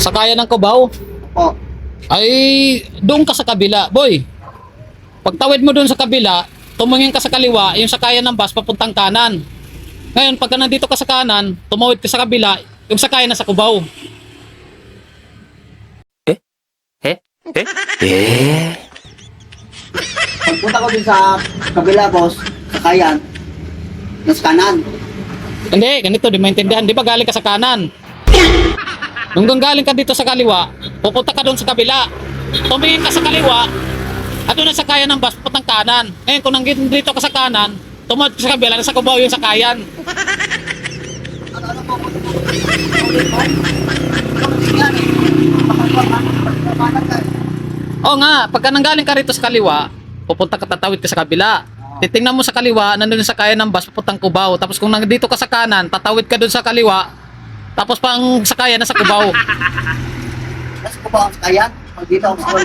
Sakayan ng Cubao? Po. Ay, doon ka sa kabila, boy. Pagtawid mo doon sa kabila, tumingin ka sa kaliwa, yung sakayan ng bus papuntang kanan. Ngayon, pagka nandito ka sa kanan, tumawid ka sa kabila, yung sakayan na sa Cubao. Pagpunta ko dun sa kabila, boss, sakayan, nasa kanan. Hindi, ganito, di maintindihan. Di ba galing ka sa kanan? Nung galing ka dito sa kaliwa, pupunta ka doon sa kabila. Tumingin ka sa kaliwa, at doon ang sakayan ng bus papuntang kanan. Ngayon, kung nandito ka sa kanan, tumawid ka sa kabila, nasa Cubao yung sakayan. Ano po? Oo nga, pagka nanggaling ka rito sa kaliwa, pupunta ka, tatawid ka sa kabila. Titingnan mo sa kaliwa, nandun yung sakayan ng bus papuntang Cubao. Tapos kung nandito ka sa kanan, tatawid ka doon sa kaliwa. Tapos pang sakayan nasa Cubao. Nasa ko ba ang sakayan? Pag dito ako sa